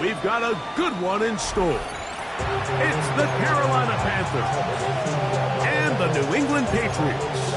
we've got a good one in store. It's the Carolina Panthers and the New England Patriots.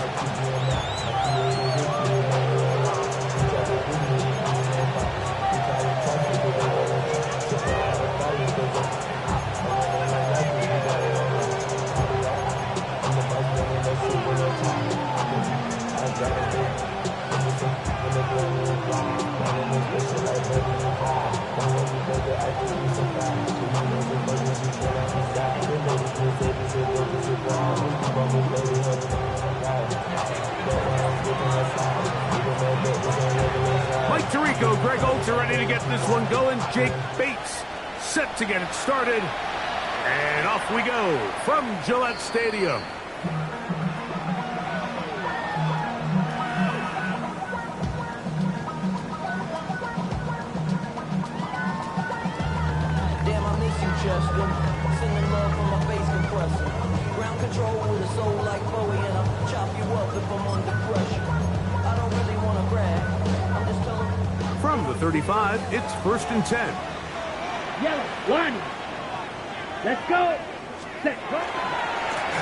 Mike Tirico, Greg Olds are ready to get this one going. Jake Bates set to get it started. And off we go from Gillette Stadium. Damn, I miss you, Justin. Sending love from my face compressor. Ground control with a soul like Bowie, and I'll chop you up if I'm under pressure. I don't really want to brag. I'm just telling. From the 35, it's 1st and 10. Yellow, one. Let's go. Set, go.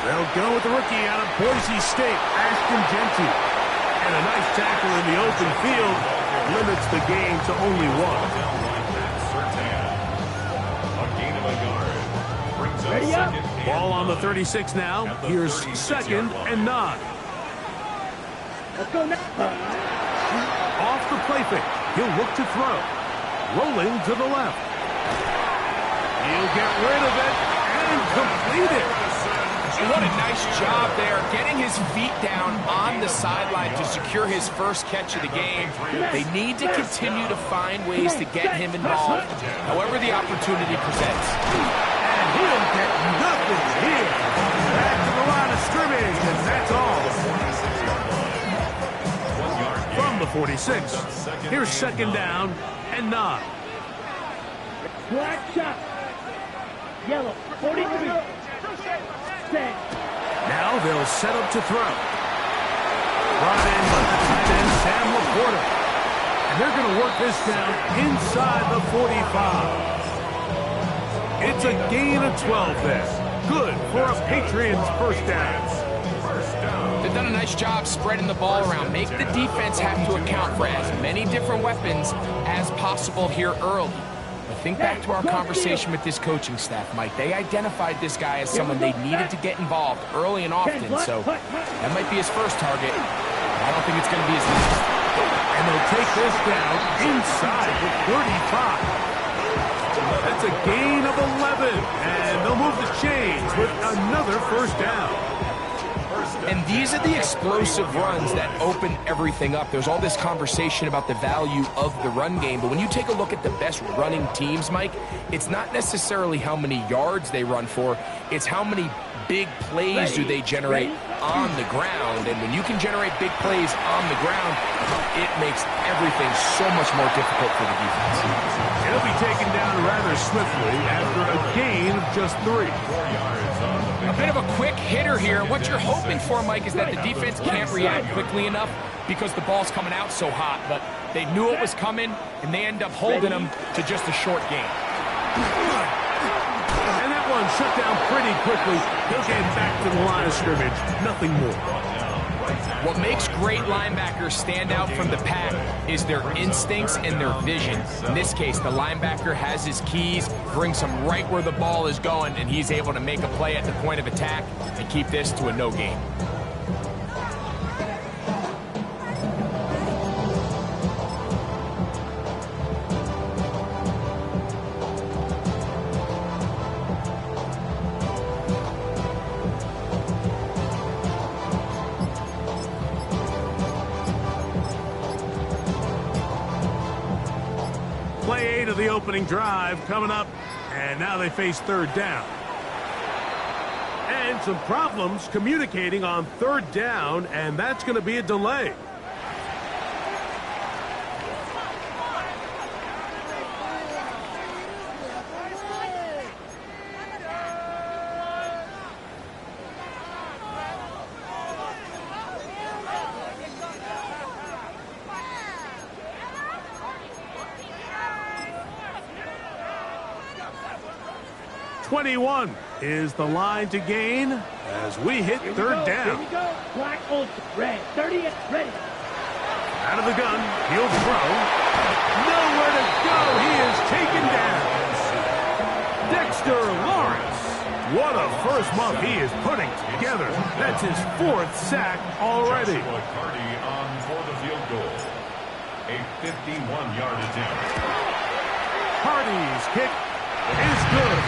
They'll go with the rookie out of Boise State, Ashton Genty. And a nice tackle in the open field limits the game to only one. Ready up. Ball on the 36 now. Here's 2nd and 9. Let's go now. Off the play fake. He'll look to throw. Rolling to the left. He'll get rid of it and complete it. What a nice job there, getting his feet down on the sideline to secure his first catch of the game. They need to continue to find ways to get him involved, however the opportunity presents. And he'll get nothing here. Back to the line of scrimmage, and that's all. From the 46, here's 2nd down and 9. Black shot. Yellow, 43. Set. Now they'll set up to throw. Brought in by the tight end, Sam Laporta. And they're going to work this down inside the 45. It's a gain of 12 there. Good for a Patriots first down. They've done a nice job spreading the ball around. Make the defense have to account for as many different weapons as possible here early. But think back to our conversation with this coaching staff, Mike. They identified this guy as someone they needed to get involved early and often, so that might be his first target. I don't think it's going to be his last. And they'll take this down inside the 35. That's a gain of 11, and they'll move the chains with another first down. And these are the explosive runs that open everything up. There's all this conversation about the value of the run game, but when you take a look at the best running teams, Mike, it's not necessarily how many yards they run for, it's how many big plays do they generate on the ground. And when you can generate big plays on the ground, it makes everything so much more difficult for the defense. He'll be taken down rather swiftly after a gain of just 3. A bit of a quick hitter here. What you're hoping for, Mike, is that the defense can't react quickly enough because the ball's coming out so hot. But they knew it was coming, and they end up holding them to just a short gain. And that one shut down pretty quickly. He'll get back to the line of scrimmage. Nothing more. What makes great linebackers stand out from the pack is their instincts and their vision. In this case, the linebacker has his keys, brings him right where the ball is going, and he's able to make a play at the point of attack and keep this to a no gain. Play 8 of the opening drive coming up, and now they face 3rd down. And some problems communicating on 3rd down, and that's going to be a delay. 21 is the line to gain as we hit third down. Here we go. Black Ultra. Red. 30. Ready. Out of the gun. He'll throw. Nowhere to go. He is taken down. Dexter Lawrence. What a first month he is putting together. That's his 4th sack already. Cardi on for the field goal. A 51-yard attempt. Hardy's kick is good.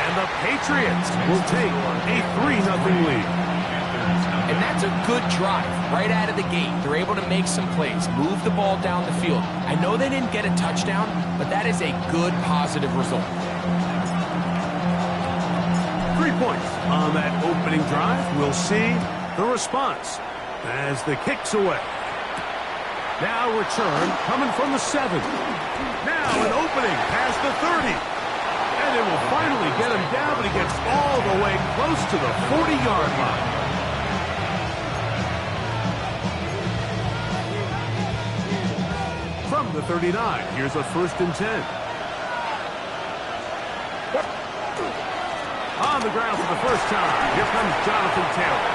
And the Patriots will take a 3-0 lead. And that's a good drive right out of the gate. They're able to make some plays, move the ball down the field. I know they didn't get a touchdown, but that is a good, positive result. 3 points on that opening drive. We'll see the response as the kick's away. Now return coming from the 7. Now an opening past the 30. And it will finally get him down, but he gets all the way close to the 40-yard line. From the 39, here's a 1st and 10. On the ground for the first time, here comes Jonathan Taylor.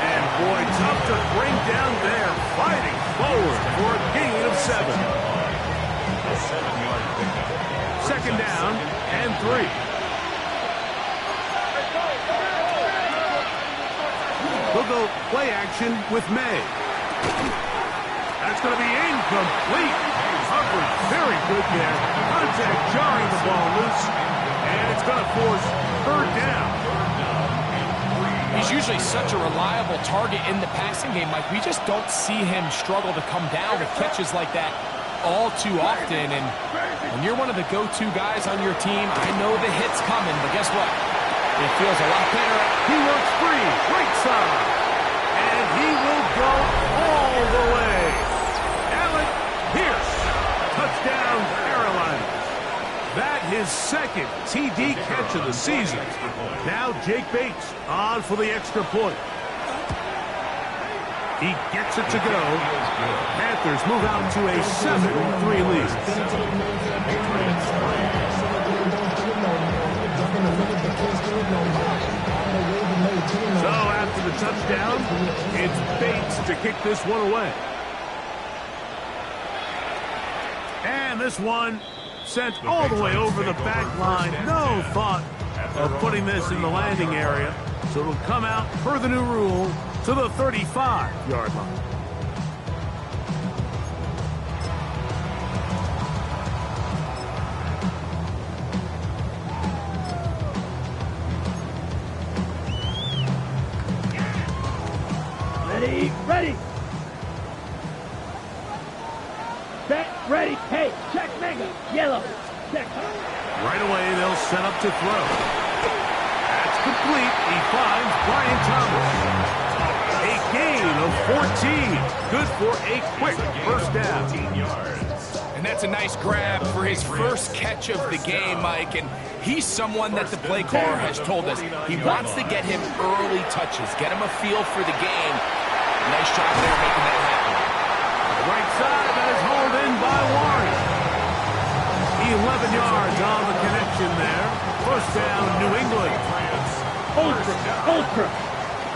And boy, tough to bring down there, fighting forward for a gain of 7. A 7-yard pickup. 2nd down and 3. We'll go play action with May. That's going to be incomplete. Covered very good there. Contact jarring the ball loose. And it's going to force 3rd down. He's usually such a reliable target in the passing game, Mike. We just don't see him struggle to come down with catches like that all too often. And when you're one of the go-to guys on your team, I know the hit's coming, but guess what? It feels a lot better. He works free, right side. And he will go all the way. Alec Pierce, touchdown Carolina. That his 2nd TD catch of the season. Now Jake Bates on for the extra point. He gets it to go. Panthers move out to a 7-3 lead. So after the touchdown, it's Bates to kick this one away. And this one sent all the way over the back line. No thought of putting this in the landing area. So it'll come out per the new rule to the 35-yard line. Ready. Set. Ready. Hey, check mega. Yellow. Check. Right away, they'll set up to throw. That's complete. He finds Brian Thomas. A gain of 14. Good for a quick first down. And that's a nice grab for his first catch of the game, Mike. And he's someone that the play caller has told us he wants to get him early touches, get him a feel for the game. Nice job there making that happen. The right side, that is hauled in by Warren. 11 yards on the connection there. First down, New England. Ultra.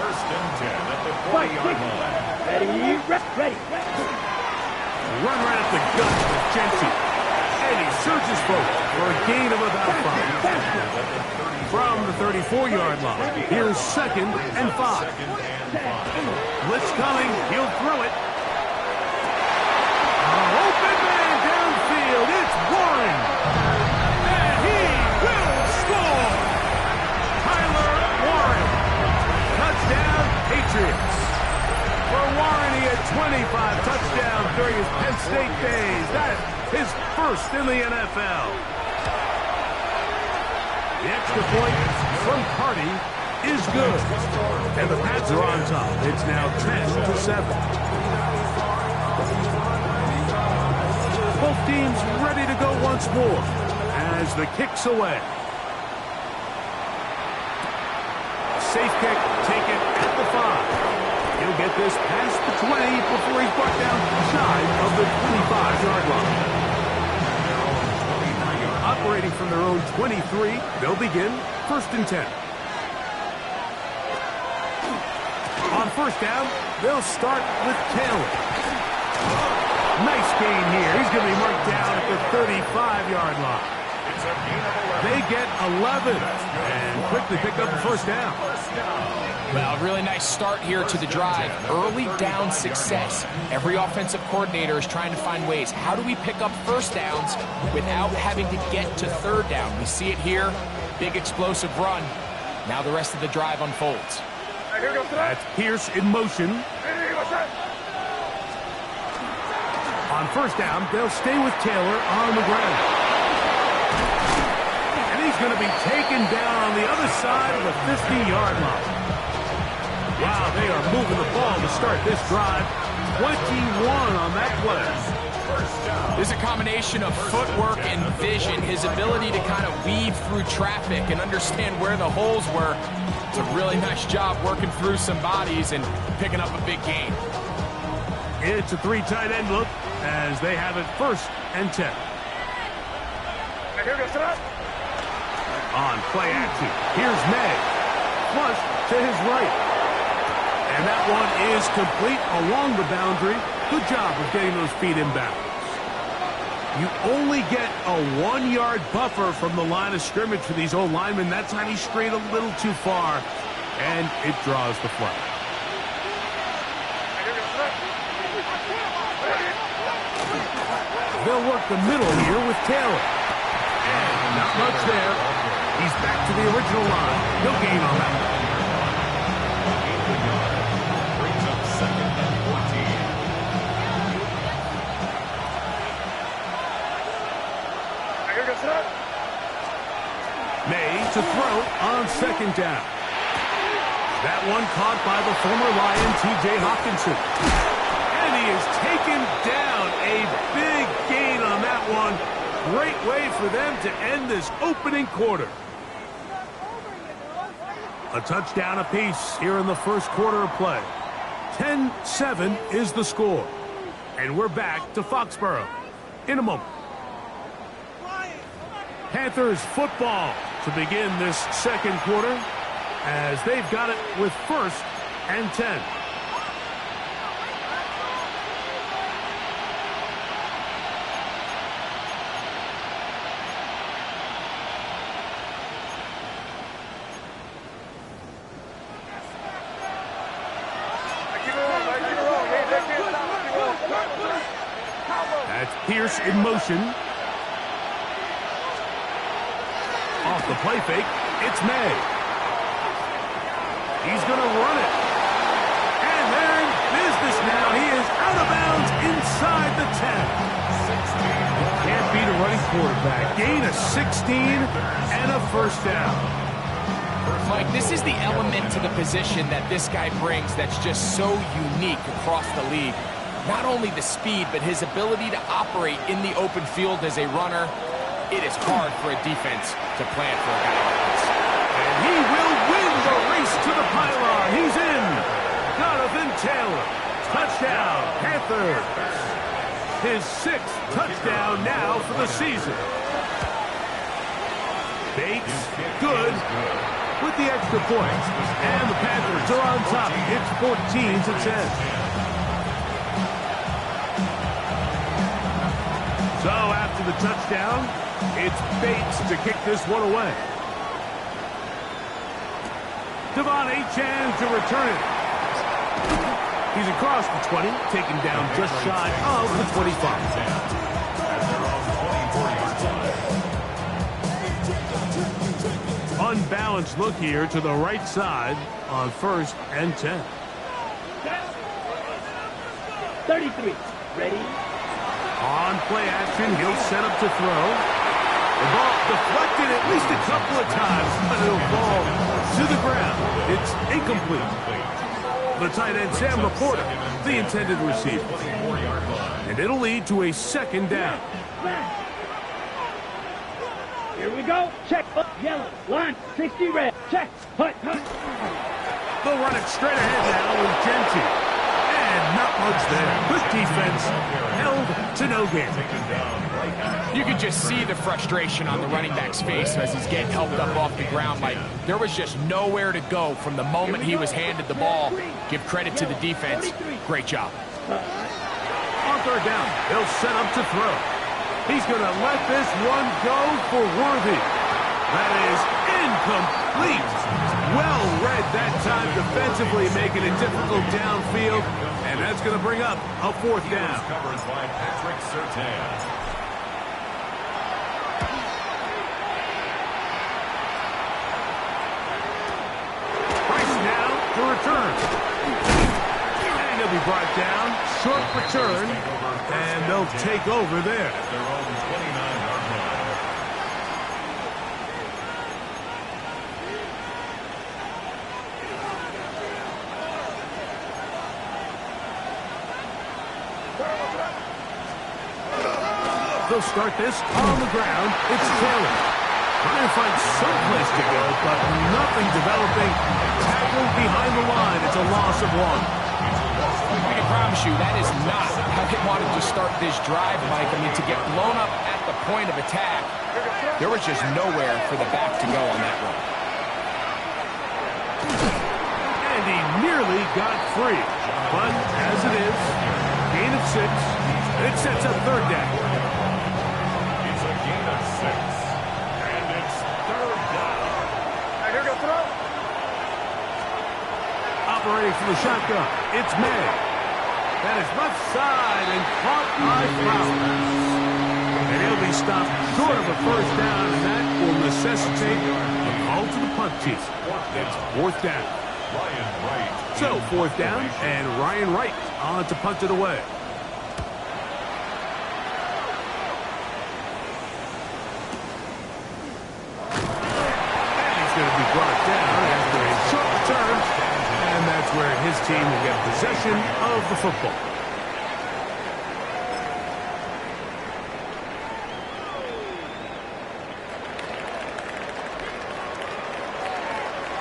1st and 10 at the 40-yard line. Ready. Run right at the gut with Jensen. And he surges forward for a gain of about 5. From the 34-yard line, here's 2nd and 5. Blitz coming. He'll throw it. Open man downfield. It's Warren. And he will score. Tyler Warren. Touchdown, Patriots. For Warren, he had 25 touchdowns during his Penn State days. That's his first in the NFL. The extra point from Cardi is good. And the Pats are on top. It's now 10-7. Both teams ready to go once more as the kick's away. Safe kick taken at the 5. He'll get this past the 20 before he's brought down shy of the 25-yard line. Up operating from their own 23. They'll begin 1st and 10. On 1st down, they'll start with Taylor. Nice gain here. He's going to be marked down at the 35-yard line. They get 11 and quickly pick up the 1st down. Well, really nice start here to the drive. Early down success. Every offensive coordinator is trying to find ways. How do we pick up 1st downs without having to get to 3rd down? We see it here. Big explosive run. Now the rest of the drive unfolds. That's Pierce in motion. On 1st down, they'll stay with Taylor on the ground. And he's going to be taken down on the other side of the 50-yard line. Wow, they are moving the ball to start this drive. 21 on that play. There's a combination of footwork and vision, his ability to kind of weave through traffic and understand where the holes were. It's a really nice job working through some bodies and picking up a big gain. It's a 3 tight end look as they have it 1st and 10. On play action, here's May. Flush to his right. And that one is complete along the boundary. Good job of getting those feet inbounds. You only get a 1-yard buffer from the line of scrimmage for these old linemen. That time he strayed a little too far, and it draws the flag. They'll work the middle here with Taylor. And not much there. He's back to the original line. No gain on that one. Brings up 2nd and 14. May to throw on 2nd down. That one caught by the former Lion, T.J. Hawkinson. And he is taken down. A big gain on that one. Great way for them to end this opening quarter. A touchdown apiece here in the 1st quarter of play. 10-7 is the score. And we're back to Foxborough in a moment. Panthers football to begin this 2nd quarter as they've got it with 1st and 10. That's Pierce in motion. Off the play fake, it's May. He's going to run it. And they're in business now. He is out of bounds inside the 10. Can't beat a running quarterback. Gain of 16 and a 1st down. Mike, this is the element to the position that this guy brings that's just so unique across the league. Not only the speed, but his ability to operate in the open field as a runner. It is hard for a defense to plan for a guy like this. And he will win the race to the pylon. He's in. Jonathan Taylor. Touchdown, Panthers. His 6th touchdown now for the season. Bates, good with the extra point. And the Panthers are on top. It's 14-10. So after the touchdown, it's Bates to kick this one away. Devon Achane to return it. He's across the 20, taken down just shy of the 25. Unbalanced look here to the right side on 1st and 10. 33. Ready? On play action, he'll set up to throw. The ball deflected at least a couple of times, but it'll fall to the ground. It's incomplete. The tight end, Sam Laporta, the intended receiver. And it'll lead to a 2nd down. Here we go. Check. Up. Yellow. Line. 60 red. Check. Hut. Hut. They'll run it straight ahead now with Genty. And And not much there. Good defense. Held to no gain. You could just see the frustration on the running back's face as he's getting helped up off the ground. Like, there was just nowhere to go from the moment he was handed the ball. Give credit to the defense. Great job. On third down, he'll set up to throw. He's going to let this one go for Worthy. That is incomplete. Well read that time defensively, making it difficult downfield. And that's going to bring up a fourth down. Covered by Patrick Surtain. To return. And he'll be brought down. Short return. And they'll take over there. Their own 29-yard line. They'll start this on the ground. It's Taylor. Trying to find some place to go, but nothing developing. Tackled behind the line. It's a loss of one. I can promise you that is not how they wanted to start this drive, Mike. I mean, to get blown up at the point of attack, there was just nowhere for the back to go on that run. And he nearly got free. But as it is, gain of 6. It sets up third down. It's a gain of 6. Operating from the shotgun, it's May. That is left side and caught by Flowers. And he'll be stopped short of a first down, and that will necessitate a call to the punt team. It's fourth down. Ryan Wright. So fourth down, and Ryan Wright on to punt it away. And he's going to be brought down after a short return. And that's where his team will get possession of the football.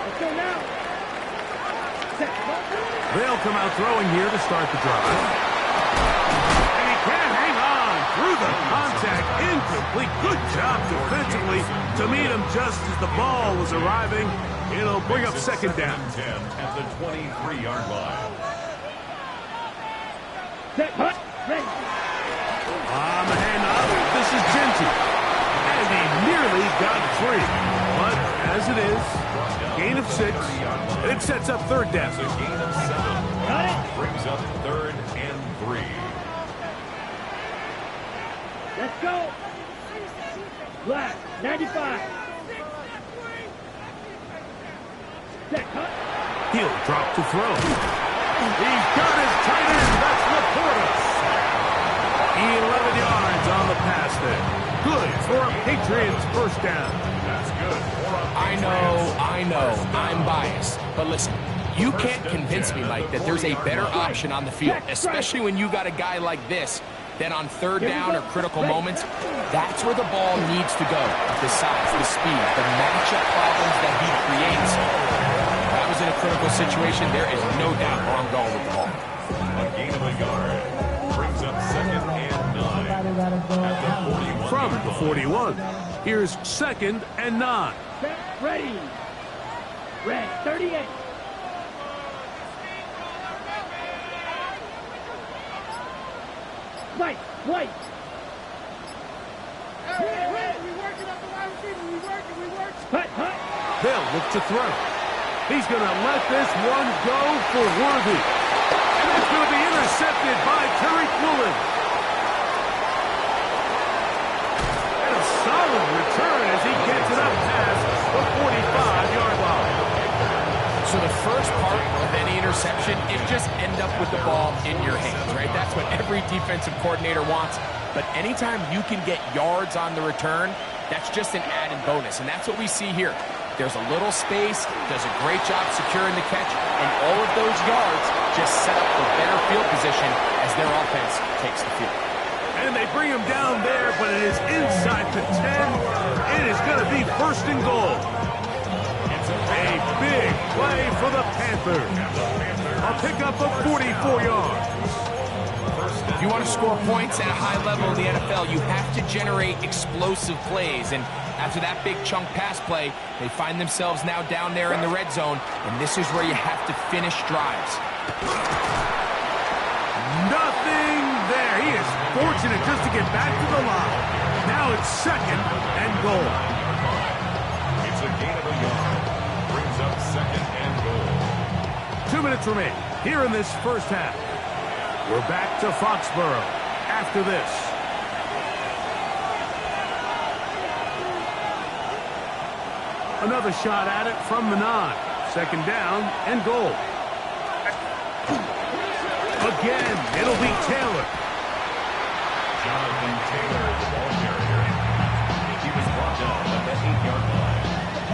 Let's go now. They'll come out throwing here to start the drive. And he can't hang on through the contact. Incomplete. Good job defensively to meet him just as the ball was arriving. It'll bring up second down. 10 at the 23-yard line. Set, hut, ready. On the handoff, this is Genty. And he nearly got free. But as it is, gain of 6. It sets up third down. It's a gain of 7. Got it. Brings up 3rd and 3. Let's go. Black, 95. Set, hut. He'll drop to throw. He's got his tight end. That's Laporta. 11 yards on the pass there. Good for a Patriots first down. That's good. I know, I'm biased. But listen, you can't convince me, Mike, that there's a better option on the field, especially when you got a guy like this, that on third down or critical moments, that's where the ball needs to go. The size, the speed, the matchup problems that he creates. That was in a critical situation. There is no doubt where I'm going with the ball. A gain of a yard. Brings up 2nd and 9. At the 41. From the 41, here's 2nd and 9. Set, ready. Red, 38. White, white. Hey, we working up the wide receiver. We working. Hut, hut. They'll look to throw. He's going to let this one go for Worthy. And it's going to be intercepted by Terry Quillen. And a solid return as he gets it up past the 45-yard line. So the first part of any interception is just end up with the ball in your hands, right? That's what every defensive coordinator wants. But anytime you can get yards on the return, that's just an added bonus. And that's what we see here. There's a little space, does a great job securing the catch, and all of those yards just set up for better field position as their offense takes the field. And they bring him down there, but it is inside the 10. It is going to be 1st and goal. It's a big play for the Panthers. A pickup of 44 yards. If you want to score points at a high level in the NFL, you have to generate explosive plays. And after that big chunk pass play, they find themselves now down there in the red zone. And this is where you have to finish drives. Nothing there. He is fortunate just to get back to the line. Now it's 2nd and goal. It's a gain of a yard. Brings up 2nd and goal. 2 minutes remain here in this first half. We're back to Foxborough after this. Another shot at it from the 9. 2nd down and goal. Again, it'll be Taylor. Jonathan Taylor, the ball carrier. He was brought down at the 8-yard line.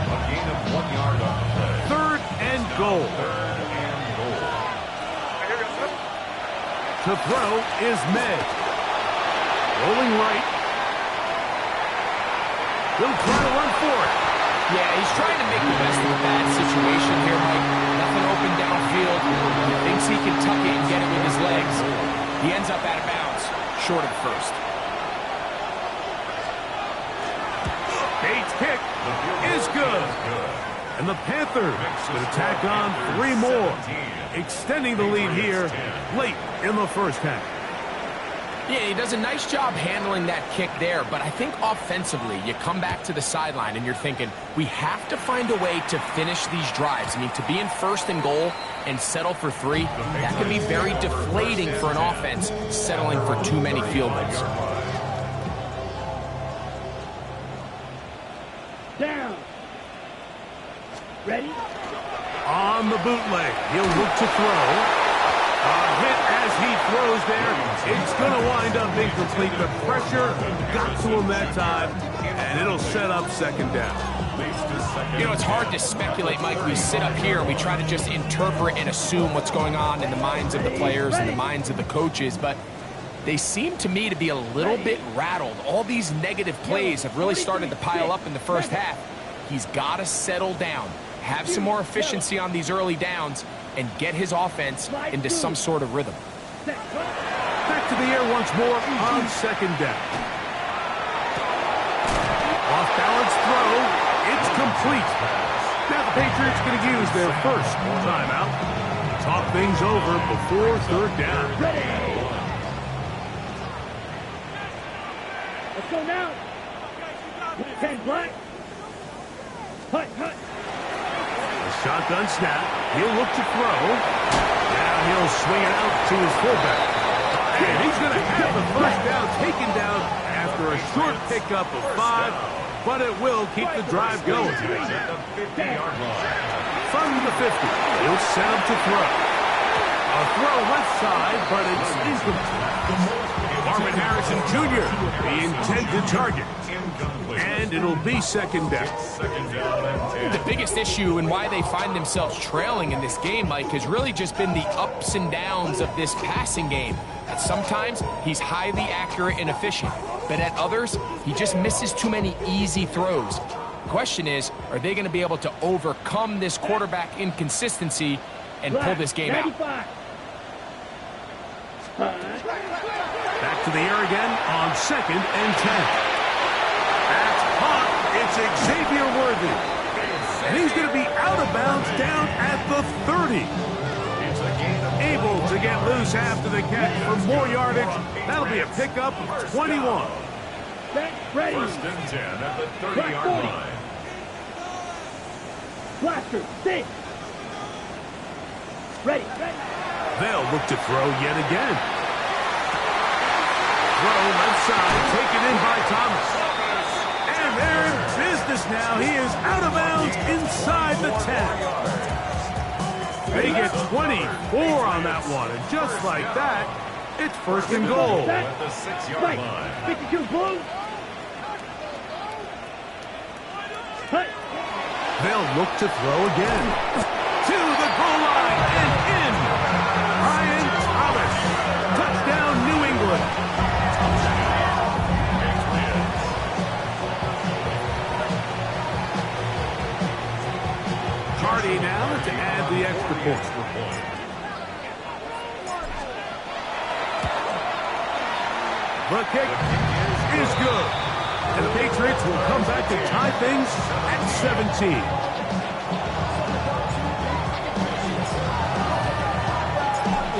A gain of 1 yard on the play. 3rd and goal. 3rd and goal. To throw is May. Rolling right. He'll try to run for it. Yeah, he's trying to make the best of a bad situation here, Mike. Nothing open downfield. He thinks he can tuck it and get it with his legs. He ends up out of bounds, short of first. Bates' kick is good. And the Panthers will tack on 3 more, extending the lead here late in the first half. Yeah, he does a nice job handling that kick there, but I think offensively, you come back to the sideline and you're thinking, we have to find a way to finish these drives. I mean, to be in 1st and goal and settle for 3, that can be very deflating for an offense settling for too many field goals. Down. Ready? On the bootleg, he'll look to throw. A hit as he throws there. It's going to wind up incomplete. The pressure got to him that time, and it'll set up 2nd down. You know, it's hard to speculate, Mike. We sit up here and we try to just interpret and assume what's going on in the minds of the players and the minds of the coaches, but they seem to me to be a little bit rattled. All these negative plays have really started to pile up in the first half. He's got to settle down, have some more efficiency on these early downs, and get his offense into some sort of rhythm. Back to the air once more on 2nd down. Off-balance throw. It's complete. Now the Patriots going to use their first timeout. Talk things over before 3rd down. Let's go now. 10 black. Hut, hut. Shotgun snap. He'll look to throw. Now he'll swing it out to his fullback. And he's going to have the first down taken down after a short pickup of 5, but it will keep the drive going. From the 50, he'll set him to throw. A throw left side, but it's incomplete. Marvin Harrison Jr., the intended target. And it'll be 2nd down. The biggest issue and why they find themselves trailing in this game, Mike, has really just been the ups and downs of this passing game. At sometimes, he's highly accurate and efficient, but at others, he just misses too many easy throws. The question is, are they going to be able to overcome this quarterback inconsistency and pull this game out? Back to the air again on 2nd and 10. That's caught. It's Xavier Worthy. And he's going to be out of bounds down at the 30. Able to get loose after the catch for more yardage. That'll be a pickup of 21. Ready. 1st and 10 at the 30-yard line. Blaster, stay. Ready. They'll look to throw yet again. Throw left side, taken in by Thomas. And they're in business now. He is out of bounds inside the 10. They get 24 on that one. And just like that, it's 1st and goal. At the 6-yard line. 52 blue. They'll look to throw again. To the goal line and in. Ryan Thomas. Touchdown, New England. 30 now to add the extra point. The kick is good. And the Patriots will come back to tie things at 17.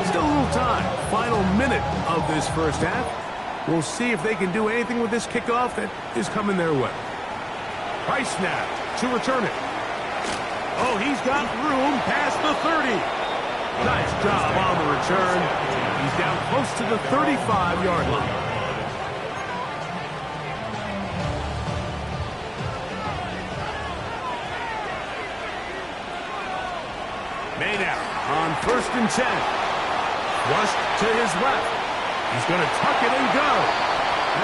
Still a little time. Final minute of this first half. We'll see if they can do anything with this kickoff that is coming their way. Price snap to return it. Oh, he's got room past the 30. Nice job on the return. He's down close to the 35-yard line. Maynard on 1st and 10. Flushed to his left. He's going to tuck it and go.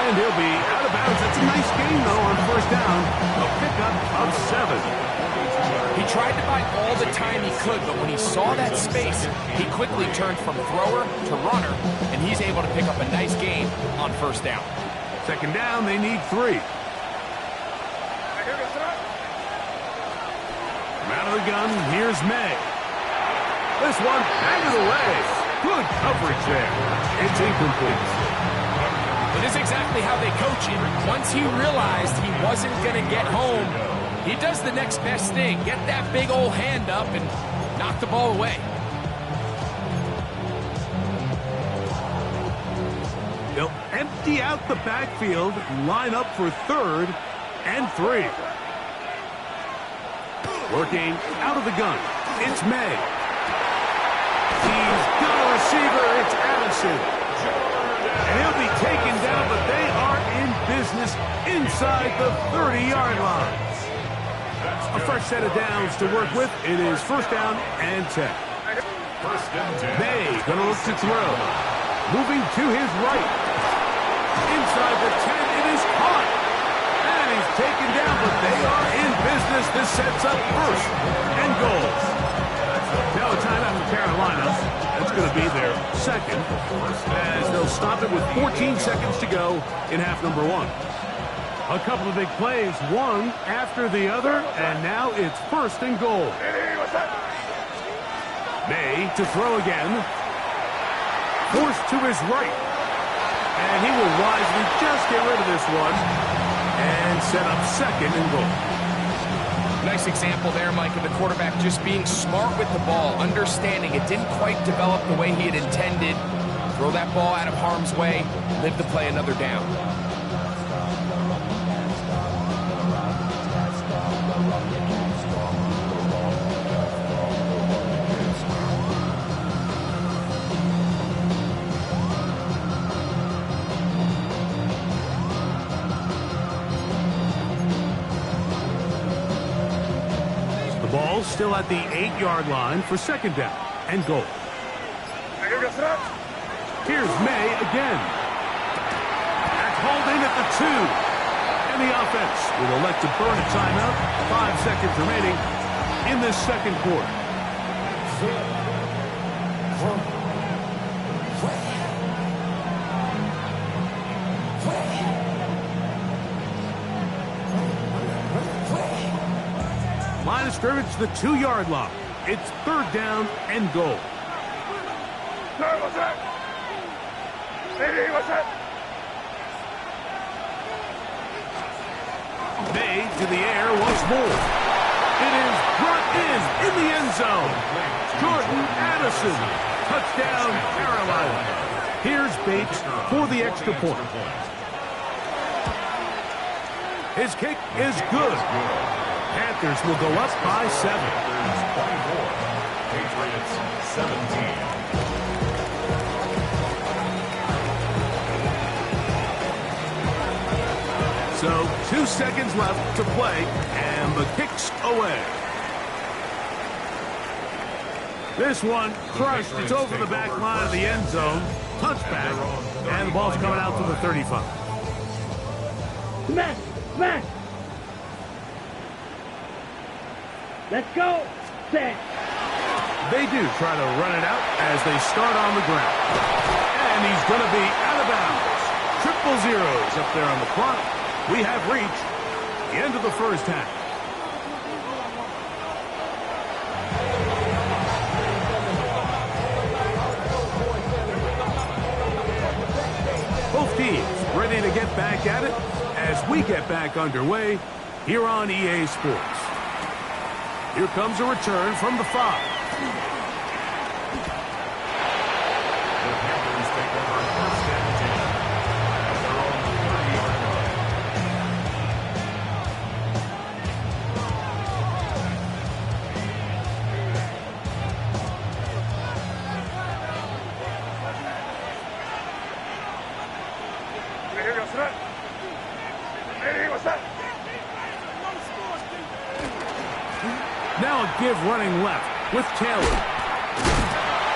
And he'll be out of bounds. That's a nice gain, though, on 1st down. A pickup of 7. He tried to buy all the time he could, but when he saw that space, he quickly turned from thrower to runner, and he's able to pick up a nice gain on 1st down. 2nd down, they need 3. From out of the gun, here's May. This one, out of the way. Good coverage there. It's incomplete. It is exactly how they coach him. Once he realized he wasn't going to get home, he does the next best thing. Get that big old hand up and knock the ball away. They'll empty out the backfield, line up for 3rd and 3. Working out of the gun. It's May. He's got a receiver. It's Addison. And he'll be taken down, but they are in business inside the 30-yard line. A fresh set of downs to work with. It is 1st down and 10. May going to look to throw. Moving to his right. Inside the 10, it is caught. And he's taken down, but they are in business. This sets up 1st and goal. Now a timeout for Carolina. That's going to be their 2nd, as they'll stop it with 14 seconds to go in half number 1. A couple of big plays, one after the other, and now it's 1st and goal. May to throw again. Forced to his right. And he will wisely just get rid of this one and set up 2nd and goal. Nice example there, Mike, of the quarterback just being smart with the ball, understanding it didn't quite develop the way he had intended. Throw that ball out of harm's way, live to play another down. Still at the 8-yard line for 2nd down and goal. Here's May again. That's hauled in at the 2. And the offense will elect to burn a timeout. 5 seconds remaining in this 2nd quarter. Line of scrimmage, the 2-yard line. It's 3rd down and goal. May to the air once more. It is brought in the end zone. Jordan Addison. Touchdown, Carolina. Here's Bates for the extra point. His kick is good. Panthers will go up by 7. 24. Patriots 17. So 2 seconds left to play, and the kick's away. This one crushed. It's over the back line of the end zone. Touchback, and the ball's coming out to the 35. Smash! Smash! Let's go! Set! They do try to run it out as they start on the ground. And he's going to be out of bounds. 000 up there on the clock. We have reached the end of the first half. back at it as we get back underway here on EA Sports. Here comes a return from the 5. The Panthers take over 1st and 10 at their own 30-yard line. Now a give running left with Taylor.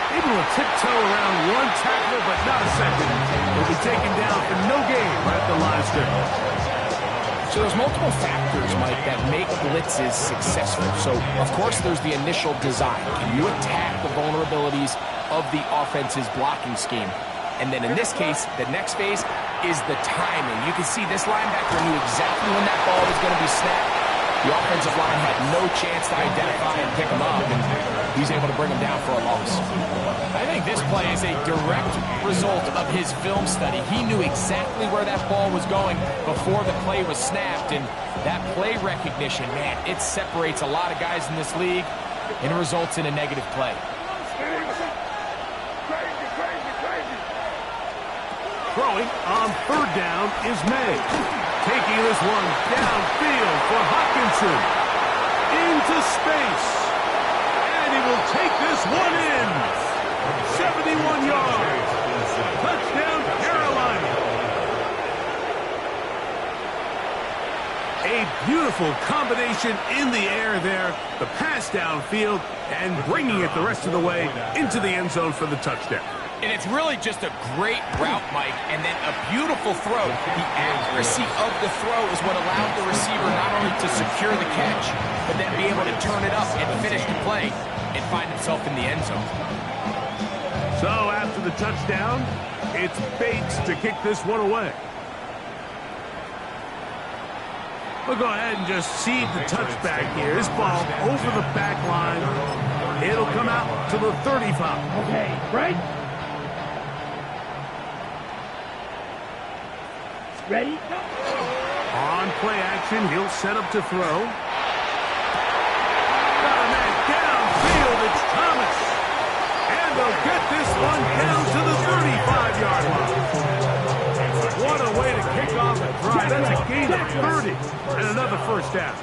Able to tiptoe around one tackler, but not a second. Will be taken down for no gain at the line of scrimmage. So there's multiple factors, Mike, that make blitzes successful. So, of course, there's the initial design. Can you attack the vulnerabilities of the offense's blocking scheme? And then in this case, the next phase is the timing. You can see this linebacker knew exactly when that ball was going to be snapped. The offensive line had no chance to identify and pick him up, and he's able to bring him down for a loss. I think this play is a direct result of his film study. He knew exactly where that ball was going before the play was snapped, and that play recognition, man, it separates a lot of guys in this league and results in a negative play. Throwing on 3rd down is May. Taking this one downfield for Hawkinson. Into space. And he will take this one in. 71 yards. Touchdown, Carolina. A beautiful combination in the air there. The pass downfield and bringing it the rest of the way into the end zone for the touchdown. And it's really just a great route, Mike, and then a beautiful throw. The accuracy of the throw is what allowed the receiver not only to secure the catch, but then be able to turn it up and finish the play and find himself in the end zone. So after the touchdown, it's Bates to kick this one away. We'll go ahead and just seed the touchback here. This ball over the back line. It'll come out to the 35. Okay, right? Ready? On play action, he'll set up to throw. Got a man downfield, it's Thomas. And they'll get this one down to the 35-yard line. What a way to kick off a drive. That's a gain of 30 and another first down.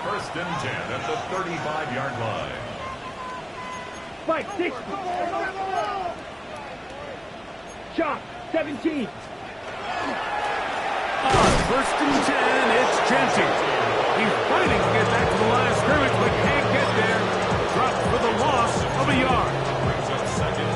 1st and 10 at the 35-yard line. Spike, 60. Chop, 17. 1st and 10, it's Jensen. He's fighting to get back to the line of scrimmage, but can't get there. Dropped for the loss of a yard.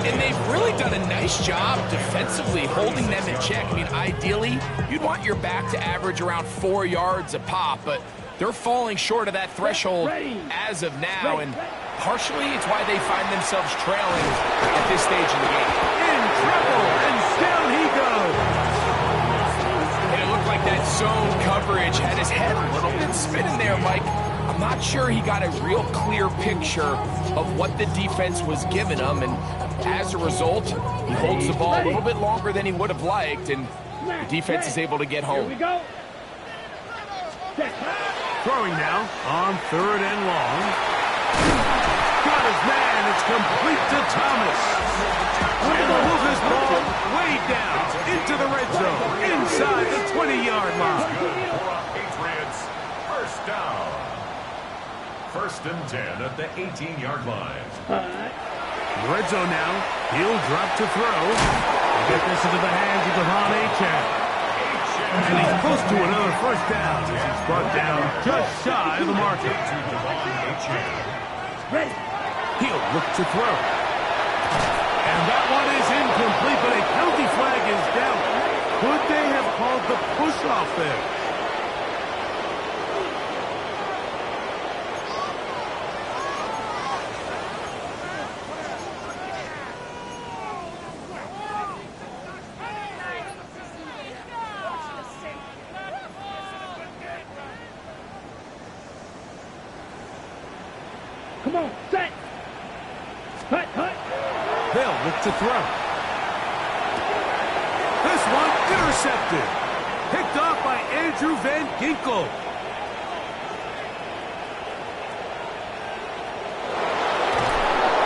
And they've really done a nice job defensively holding them in check. I mean, ideally, you'd want your back to average around 4 yards a pop, but they're falling short of that threshold as of now, and partially it's why they find themselves trailing at this stage of the game. In trouble, and down he goes. And it looked like that zone coverage had his head a little bit spinning there, Mike. I'm not sure he got a real clear picture of what the defense was giving him, and as a result, he holds the ball a little bit longer than he would have liked, and the defense is able to get home. Here we go. Throwing now on 3rd and long. Got his man. It's complete to Thomas. And he'll move this ball way down into the red zone, inside the 20-yard line. Patriots, 1st down. 1st and 10 at the 18-yard line. Red zone now. He'll drop to throw. He'll get this into the hands of Devon Achane. And he's close to another first down as he's brought down just shy of the marker. Ready. He'll look to throw. And that one is incomplete, but a penalty flag is down. Could they have called the push-off there? Come on, set. Hut, hut. They'll look to throw. This one intercepted. Picked off by Andrew Van Ginkel.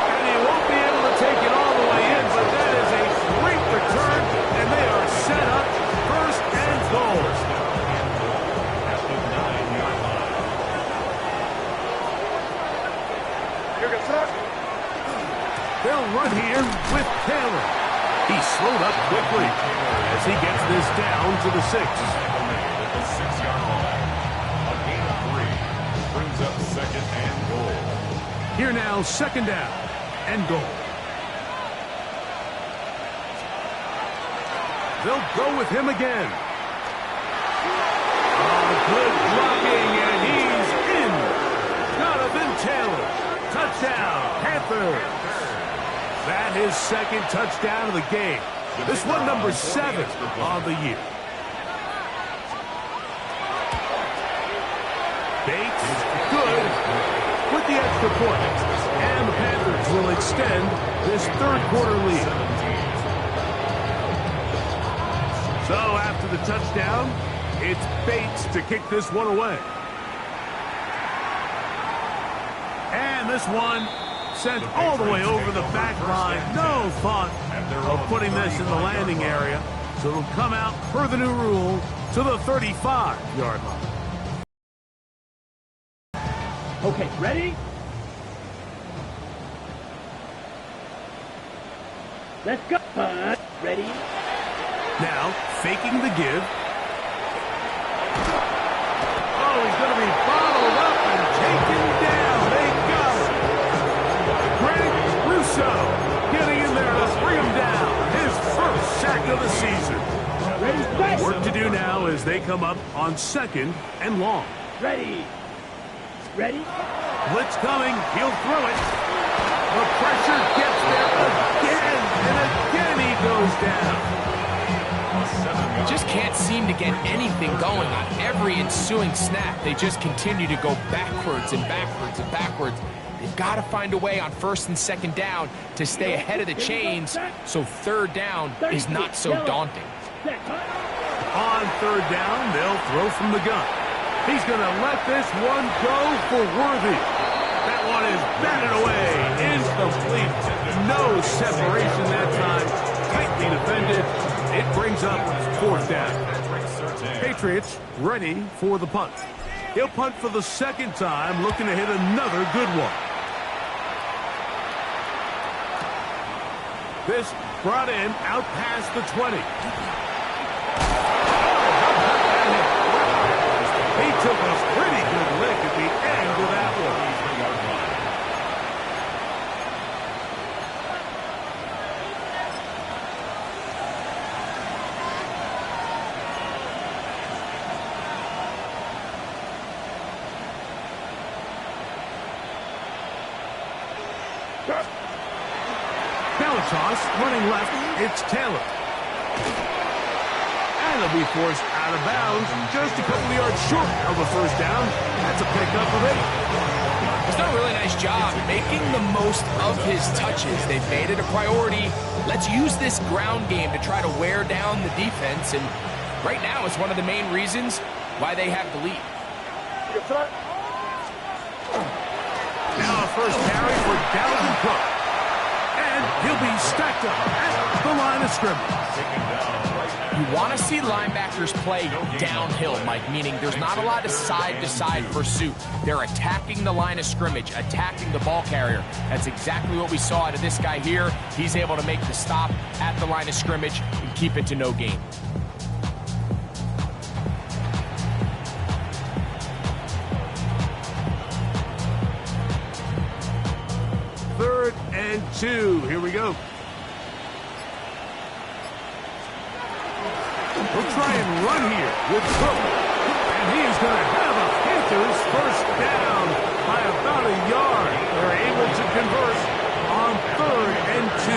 And he won't be able to take it all the way in, but that is a great return, and they are set up first and goal. At the 9-yard line. They'll run here with Taylor. He's slowed up quickly as he gets this down to the 6. At the 6-yard line. A gain of 3 brings up second and goal. Here now, second down and goal. They'll go with him again. Oh, good blocking, and he's in. Jonathan Taylor. Touchdown, Panthers. That is second touchdown of the game. This one number 7 on the year. Bates, good, with the extra point. And the Panthers will extend this third quarter lead. So after the touchdown, it's Bates to kick this one away. And this one sent all the way over the back line. No thought of putting this in the landing area. So it'll come out per the new rule to the 35-yard line. Okay, ready? Let's go. Ready? Now, faking the give. Oh, he's going to be bottled up and taken down. They got it. Greg Russo getting in there to bring him down. His first sack of the season. Ready, set. Work to do now as they come up on second and long. Ready. Ready? Blitz coming. He'll throw it. The pressure gets there again, and again he goes down. Just can't seem to get anything going on every ensuing snap. They just continue to go backwards and backwards and backwards. They've got to find a way on first and second down to stay ahead of the chains, so third down is not so daunting. On third down, they'll throw from the gun. He's going to let this one go for Worthy. That one is batted away. Incomplete. No separation that time. Tightly defended. It brings up fourth down. Patriots ready for the punt. He'll punt for the second time, looking to hit another good one. This brought in out past the 20. He took a pretty good lick at the end of that one. Down toss, running left, it's Taylor. And he'll be forced out of bounds, just a couple of yards short of a first down. That's a pickup of 8. He's done a really nice job making the most of his touches. They've made it a priority. Let's use this ground game to try to wear down the defense, and right now it's one of the main reasons why they have the lead. Now a first carry for Dalvin Cook. And he'll be stacked up at the line of scrimmage. You want to see linebackers play downhill, Mike, meaning there's not a lot of side-to-side pursuit. They're attacking the line of scrimmage, attacking the ball carrier. That's exactly what we saw out of this guy here. He's able to make the stop at the line of scrimmage and keep it to no gain. Third and 2. Here we go. We'll try and run here with Cook. And he is going to have a Panthers first down by about a yard. They're able to convert on third and 2.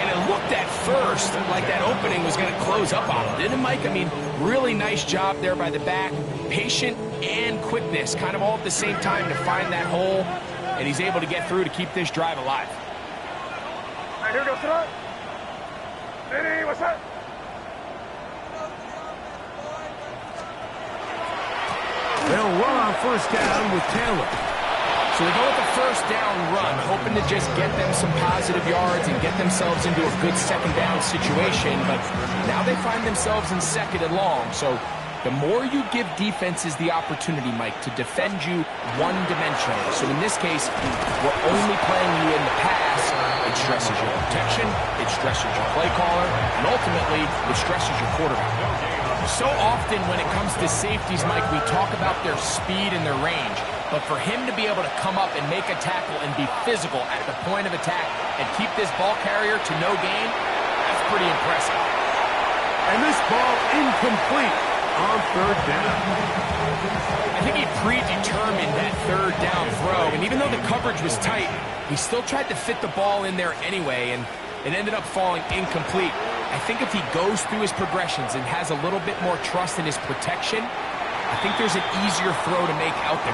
And it looked at first like that opening was going to close up on him, didn't it, Mike? I mean, really nice job there by the back. Patient and quickness, kind of all at the same time to find that hole. And he's able to get through to keep this drive alive. All right, here we go, throw. Ready, what's up? They'll run on first down with Taylor. So they go with the first down run, hoping to just get them some positive yards and get themselves into a good second down situation, but now they find themselves in second and long. So the more you give defenses the opportunity, Mike, to defend you one-dimensionally. So in this case, we're only playing you in the pass. It stresses your protection, it stresses your play caller, and ultimately, it stresses your quarterback. So often when it comes to safeties, Mike, we talk about their speed and their range. But for him to be able to come up and make a tackle and be physical at the point of attack and keep this ball carrier to no gain, that's pretty impressive. And this ball incomplete on third down. I think he predetermined that third down throw, and even though the coverage was tight, he still tried to fit the ball in there anyway, and it ended up falling incomplete. I think if he goes through his progressions and has a little bit more trust in his protection, I think there's an easier throw to make out there.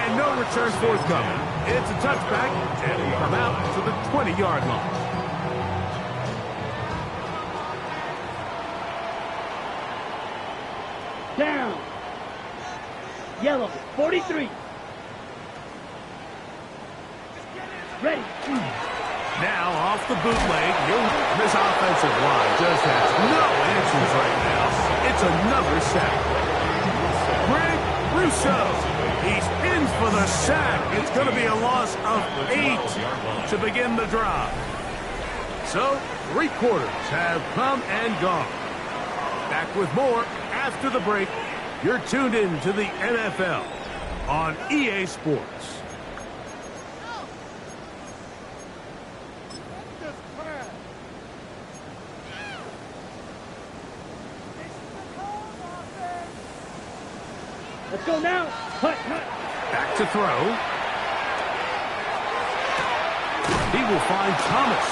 And no return forthcoming. It's a touchback, and will come out to the 20-yard line. Down. Yellow, 43. Ready. Now off the bootleg. This offensive line just has no answers right now. It's another sack. Greg Russo, he's in for the sack. It's going to be a loss of 8 to begin the drive. So, 3 quarters have come and gone. Back with more after the break. You're tuned in to the NFL on EA Sports. Let's go now. Hut, hut. Back to throw. He will find Thomas.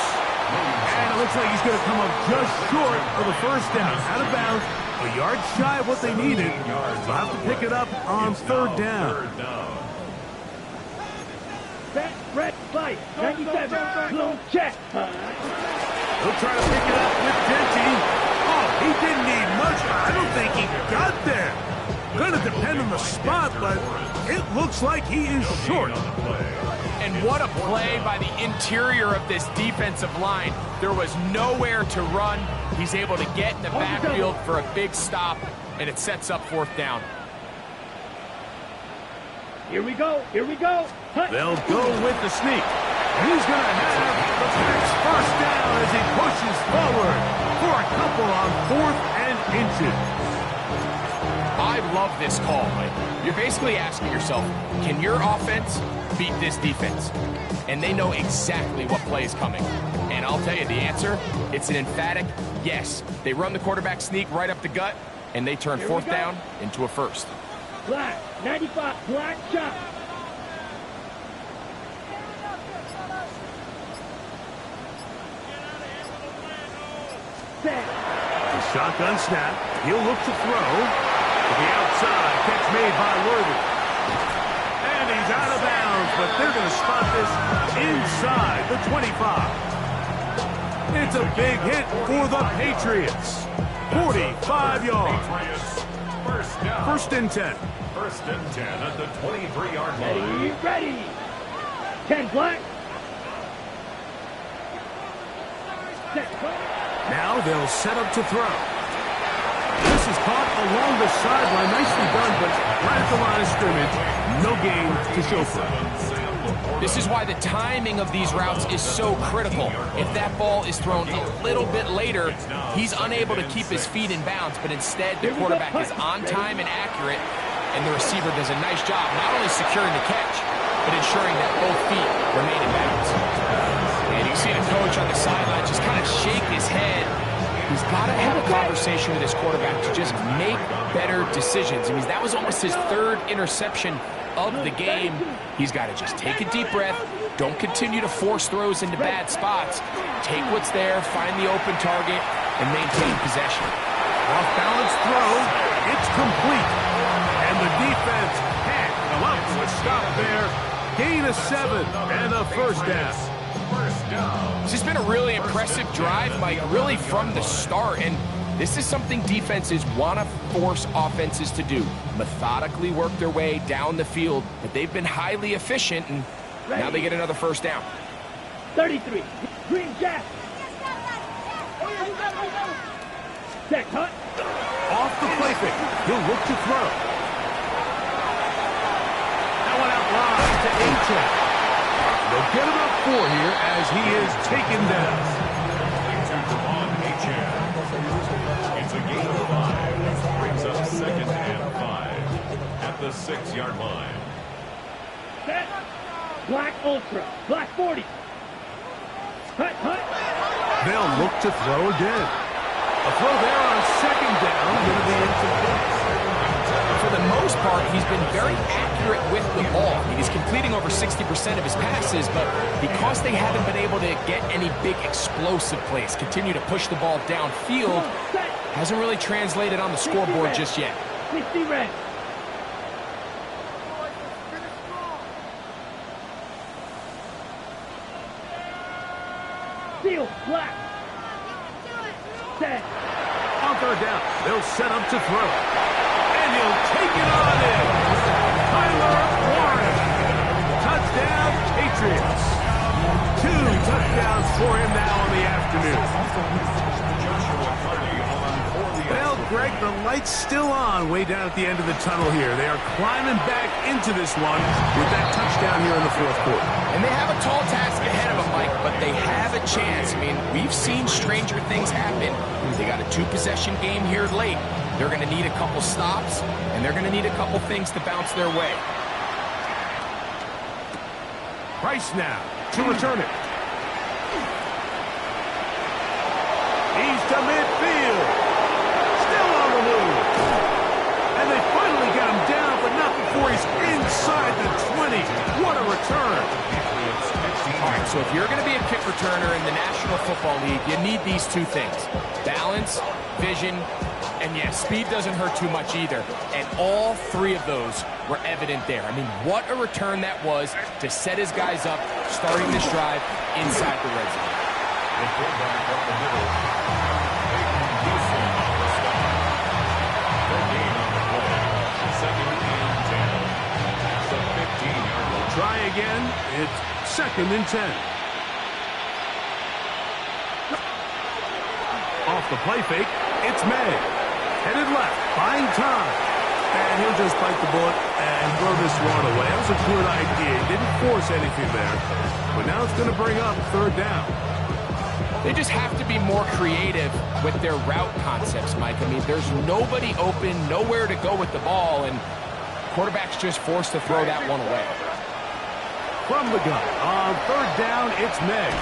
And it looks like he's going to come up just short of the first down. Out of bounds, a yard shy of what they needed. They'll have to pick it up on third down. Back, red, fight. 97. Bloom, check. He'll try to pick it up with Denty. Oh, he didn't need much. I don't think he got there. Going to depend on the spot, but it looks like he is short. And what a play by the interior of this defensive line. There was nowhere to run. He's able to get in the backfield for a big stop, and it sets up fourth down. Here we go. Here we go. Hut. They'll go with the sneak. He's going to have the Packs first down as he pushes forward for a couple on 4th and inches. I love this call, Mike. You're basically asking yourself, can your offense beat this defense? And they know exactly what play is coming. And I'll tell you the answer, it's an emphatic yes. They run the quarterback sneak right up the gut, and they turn fourth down into a first. Black, 95, black shot. Set. The shotgun snap. He'll look to throw. To the outside, catch made by Worthy. And he's out of bounds, but they're going to spot this inside the 25. It's a big hit for the Patriots. 45 yards. First and 10. First and 10 at the 23-yard line. Ready, ready. 10 black. Set. Now they'll set up to throw. This is caught along the sideline. Nicely done, but right at the line of scrimmage, no gain to show for it. This is why the timing of these routes is so critical. If that ball is thrown a little bit later, he's unable to keep his feet in bounds, but instead the quarterback is on time and accurate, and the receiver does a nice job not only securing the catch, but ensuring that both feet remain in bounds. And you see the coach on the sideline just kind of shake his head. He's got to have a conversation with his quarterback to just make better decisions. I mean, that was almost his 3rd interception of the game. He's got to just take a deep breath. Don't continue to force throws into bad spots. Take what's there, find the open target, and maintain possession. Off-balance throw. It's complete. And the defense can't come up with a stop there. Gain of 7 and a first down. This has been a really impressive drive, Mike, really from the start. And This is something defenses want to force offenses to do. Methodically work their way down the field, but they've been highly efficient, and now they get another first down. 33. Green Jack. Check, Hunt. Off the play fake. He'll look to throw. That one out wide to A-Check. They'll get him up 4 here as he is taken down. It's a gain of 5. Brings up 2nd and 5 at the 6-yard line. Set. Black Ultra. Black 40. Hut, hut. They'll look to throw again. A throw there on 2nd down. Going to be incomplete. For the most part, he's been very accurate with the ball. I mean, he's completing over 60% of his passes, but because they haven't been able to get any big explosive plays, continue to push the ball downfield, hasn't really translated on the scoreboard just yet. 60 red. Seal, black. Set. On 3rd down, they'll set up to throw. And he'll take it on in. Tyler Warren. Touchdown, Patriots. 2 touchdowns for him now on the afternoon. Well, Greg, the light's still on way down at the end of the tunnel here. They are climbing back into this one with that touchdown here in the 4th quarter. And they have a tall task ahead of them, Mike, but they have a chance. I mean, we've seen stranger things happen. They got a 2-possession game here late. They're going to need a couple stops, and they're going to need a couple things to bounce their way. Price now to return it. He's to midfield. Still on the move. And they finally got him down, but not before he's inside the 20. What a return. All right, so if you're going to be a kick returner in the National Football League, you need these 2 things. Balance, vision, and yes, speed doesn't hurt too much either. And all 3 of those were evident there. I mean, what a return that was to set his guys up, starting this drive inside the red zone. Try again. It's 2nd and 10. Off the play fake, it's May. Headed left, buying time. And he'll just bite the bullet and throw this one away. That was a good idea. He didn't force anything there. But now it's going to bring up 3rd down. They just have to be more creative with their route concepts, Mike. I mean, there's nobody open, nowhere to go with the ball, and quarterback's just forced to throw that one away. From the gun, on 3rd down, it's May.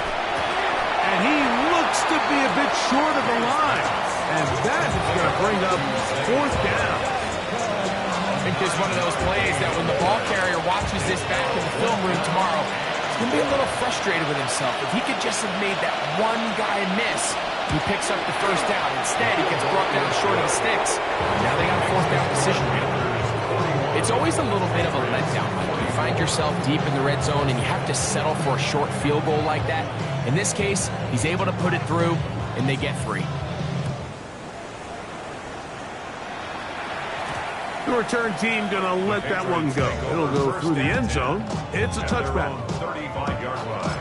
And he looks to be a bit short of the line. And that is going to bring up 4th down. I think this is one of those plays that when the ball carrier watches this back in the film room tomorrow, he's going to be a little frustrated with himself. If he could just have made that one guy miss, he picks up the 1st down. Instead, he gets brought down short of the sticks. Now they got a 4th down decision to make. It's always a little bit of a letdown. You find yourself deep in the red zone and you have to settle for a short field goal like that. In this case, he's able to put it through, and they get 3. The return team going to let that one go. It'll go through the end zone. It's a touchback. 35-yard line.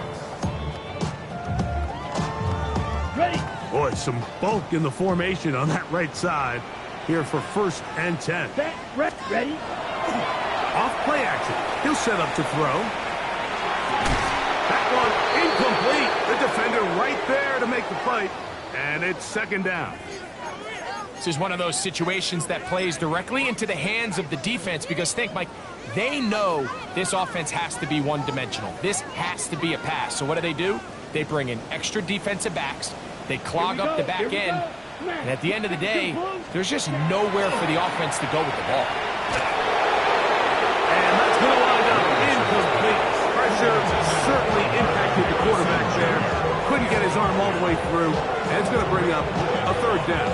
Ready. Boy, some bulk in the formation on that right side here for 1st and 10. Set. Ready. Off play action. He'll set up to throw. That one incomplete. The defender right there to make the play. And it's 2nd down. This is one of those situations that plays directly into the hands of the defense because think, Mike, they know this offense has to be one-dimensional. This has to be a pass. So what do? They bring in extra defensive backs. They clog up the back end. And at the end of the day, there's just nowhere for the offense to go with the ball. And that's going to wind up incomplete. Pressure certainly impacted the quarterback there. Couldn't get his arm all the way through. And it's going to bring up a 3rd down.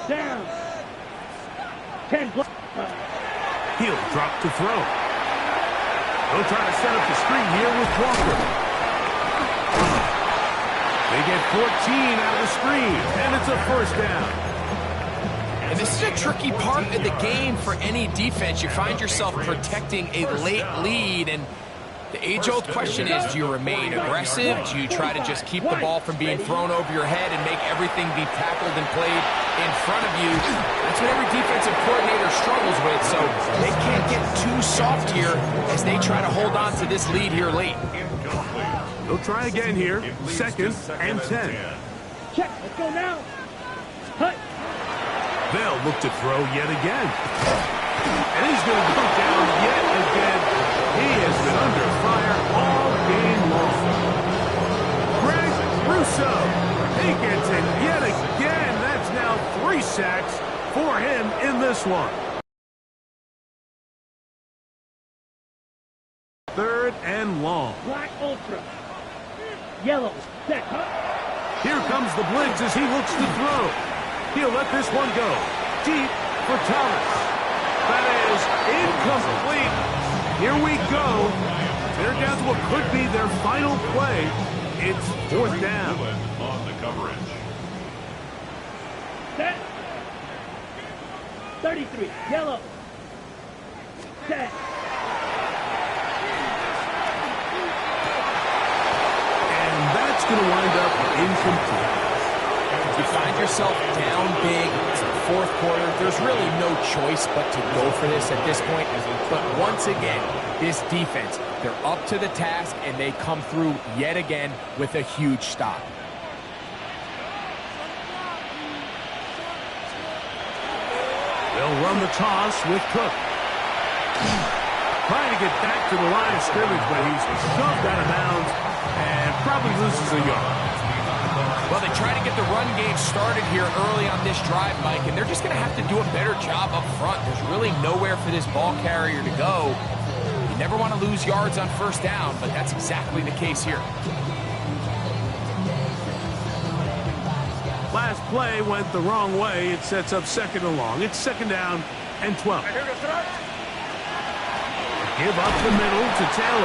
Down. 10. He'll drop to throw. They'll try to set up the screen here with Walker. They get 14 out of the screen, and it's a first down. And this is a tricky part of the game for any defense. You find yourself protecting a late lead, and the age-old question is, do you remain aggressive? Do you try to just keep the ball from being thrown over your head and make everything be tackled and played in front of you? That's what every defensive coordinator struggles with, so they can't get too soft here as they try to hold on to this lead here late. They'll try again here, second and 10. Check, let's go now. Hut. They'll look to throw yet again. And he's going to go down yet again. He has been under fire all game long. Greg Russo, he gets it yet again. That's now 3 sacks for him in this one. Third and long. Black Ultra. Yellow. Set. Here comes the blitz as he looks to throw. He'll let this one go. Deep for Thomas. That is incomplete. Here we go. They're down to what could be their final play. It's fourth down. On the coverage. Set. 33. Yellow. Set. That's going to wind up incomplete. You find yourself down big. It's the fourth quarter. There's really no choice but to go for this at this point. But once again, this defense, they're up to the task, and they come through yet again with a huge stop. They'll run the toss with Cook. Trying to get back to the line of scrimmage, but he's shoved out of bounds and probably loses a yard. Well, they try to get the run game started here early on this drive, Mike, and they're just going to have to do a better job up front. There's really nowhere for this ball carrier to go. You never want to lose yards on first down, but that's exactly the case here. Last play went the wrong way. It sets up second and long. It's second down and 12. Give up the middle to Taylor.